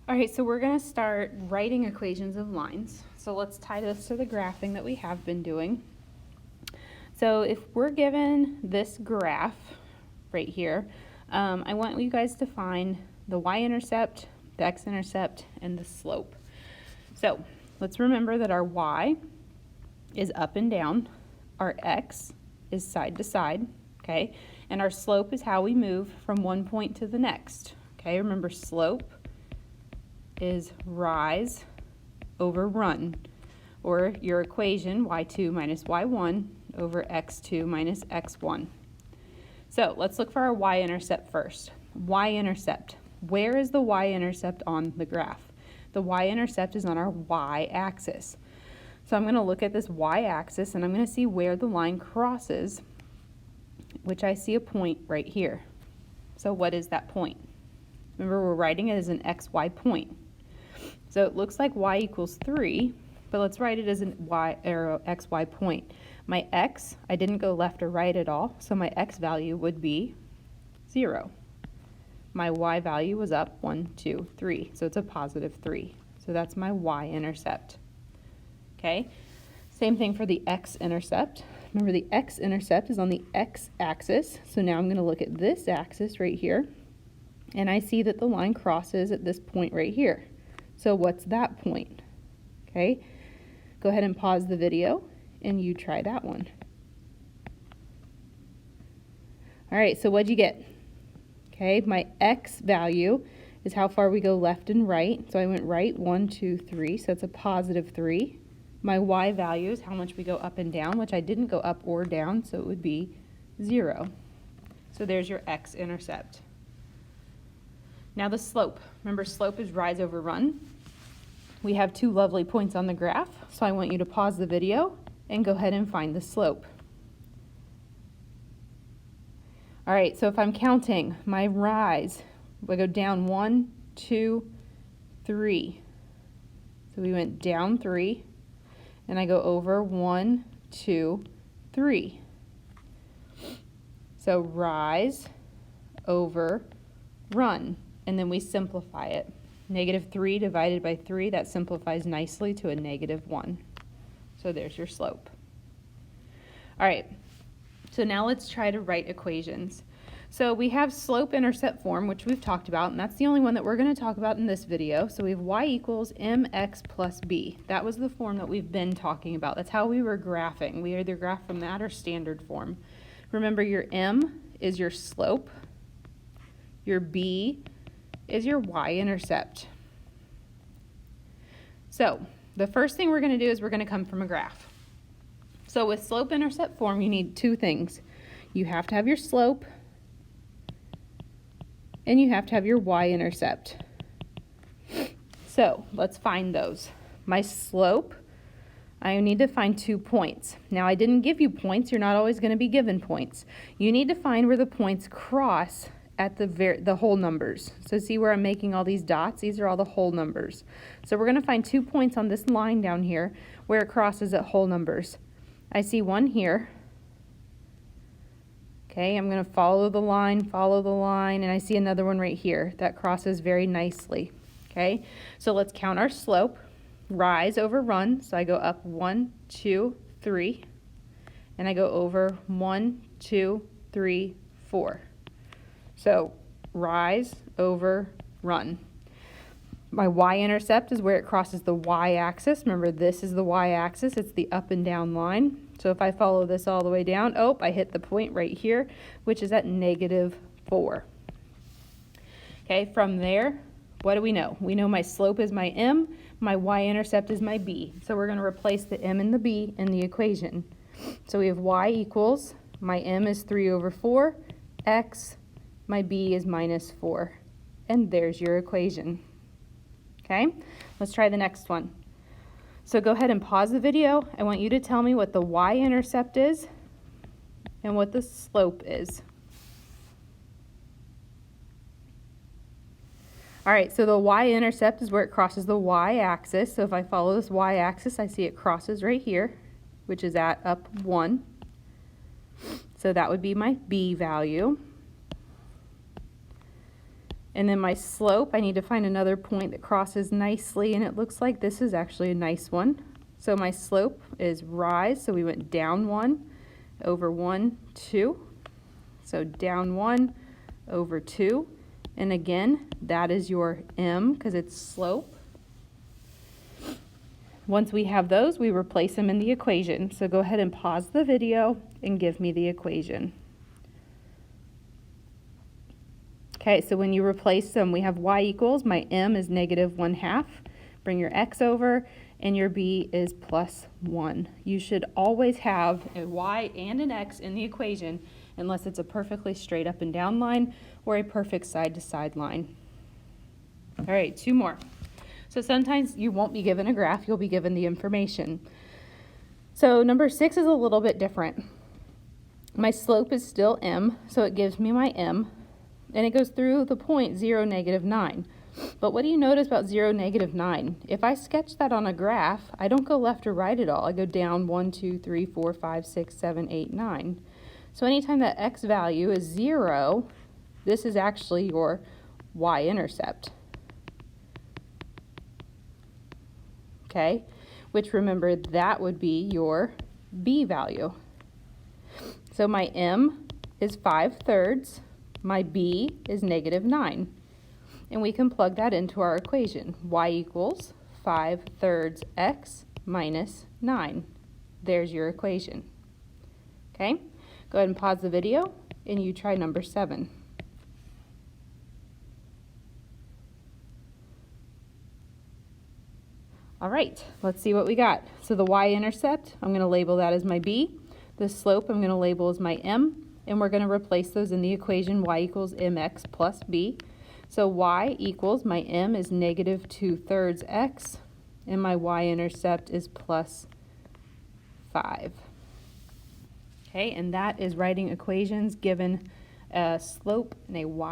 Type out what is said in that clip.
All right, so we're going to start writing equations of lines. So let's tie this to the graphing that we have been doing. So if we're given this graph right here, I want you guys to find the y-intercept, the x-intercept, and the slope. So let's remember that our y is up and down, our x is side to side, okay? And our slope is how we move from one point to the next, okay? Remember, slope is rise over run, or your equation y2 minus y1 over x2 minus x1. So let's look for our y-intercept first. Y-intercept. Where is the y-intercept on the graph? The y-intercept is on our y-axis. So I'm going to look at this y-axis and I'm going to see where the line crosses, which I see a point right here. So what is that point? Remember, we're writing it as an xy point. So it looks like y equals 3, but let's write it as an xy point. My x, I didn't go left or right at all, so my x value would be 0. My y value was up 1, 2, 3, so it's a positive 3. So that's my y-intercept. Okay, same thing for the x-intercept. Remember, the x-intercept is on the x-axis, so now I'm going to look at this axis right here, and I see that the line crosses at this point right here. So what's that point? Okay, go ahead and pause the video and you try that one. All right, so what'd you get? Okay, my x value is how far we go left and right. So I went right 1, 2, 3, so that's a positive 3. My y value is how much we go up and down, which I didn't go up or down, so it would be 0. So there's your x-intercept. Now the slope. Remember, slope is rise over run. We have two lovely points on the graph, so I want you to pause the video and go ahead and find the slope. All right, so if I'm counting my rise, we go down 1, 2, 3. So we went down 3, and I go over 1, 2, 3. So rise over run. And then we simplify it. -3 divided by 3, that simplifies nicely to a -1. So there's your slope. All right, so now let's try to write equations. So we have slope-intercept form, which we've talked about, and that's the only one that we're going to talk about in this video. So we have y equals mx plus b. That was the form that we've been talking about. That's how we were graphing. We either graph from that or standard form. Remember, your m is your slope, your b is your y-intercept. So the first thing we're going to do is we're going to come from a graph. So with slope-intercept form, you need two things. You have to have your slope, and you have to have your y-intercept. So let's find those. My slope, I need to find 2 points. Now, I didn't give you points. You're not always going to be given points. You need to find where the points cross at the whole numbers. So see where I'm making all these dots? These are all the whole numbers. So we're going to find 2 points on this line down here where it crosses at whole numbers. I see one here. Okay, I'm going to follow the line, and I see another one right here that crosses very nicely. Okay, so let's count our slope. Rise over run, so I go up 1, 2, 3, and I go over 1, 2, 3, 4. So rise over run. My y-intercept is where it crosses the y-axis. Remember, this is the y-axis. It's the up and down line. So if I follow this all the way down, oh, I hit the point right here, which is at -4. Okay, from there, what do we know? We know my slope is my m, my y-intercept is my b. So we're going to replace the m and the b in the equation. So we have y equals, my m is 3 over 4, x, my b is -4. And there's your equation. Okay, let's try the next one. So go ahead and pause the video. I want you to tell me what the y-intercept is and what the slope is. All right, so the y-intercept is where it crosses the y-axis. So if I follow this y-axis, I see it crosses right here, which is at up 1. So that would be my b value. And then my slope, I need to find another point that crosses nicely, and it looks like this is actually a nice one. So my slope is rise, so we went down 1 over 1, 2. So down 1 over 2. And again, that is your m because it's slope. Once we have those, we replace them in the equation. So go ahead and pause the video and give me the equation. Okay, so when you replace them, we have y equals, my m is -1/2. Bring your x over, and your b is +1. You should always have a y and an x in the equation unless it's a perfectly straight up and down line or a perfect side to side line. All right, 2 more. So sometimes you won't be given a graph, you'll be given the information. So number 6 is a little bit different. My slope is still m, so it gives me my m, and it goes through the point 0, -9. But what do you notice about 0, -9? If I sketch that on a graph, I don't go left or right at all. I go down 1, 2, 3, 4, 5, 6, 7, 8, 9. So anytime that x value is 0, this is actually your y-intercept. Okay, which remember that would be your b value. So my m is 5/3, my b is -9. And we can plug that into our equation. Y equals 5/3 x minus 9. There's your equation. Okay, go ahead and pause the video and you try number 7. All right, let's see what we got. So the y-intercept, I'm going to label that as my b. The slope, I'm going to label as my m. And we're going to replace those in the equation y equals mx plus b. So y equals, my m is -2/3 x, and my y-intercept is +5. Okay, and that is writing equations given a slope and a y.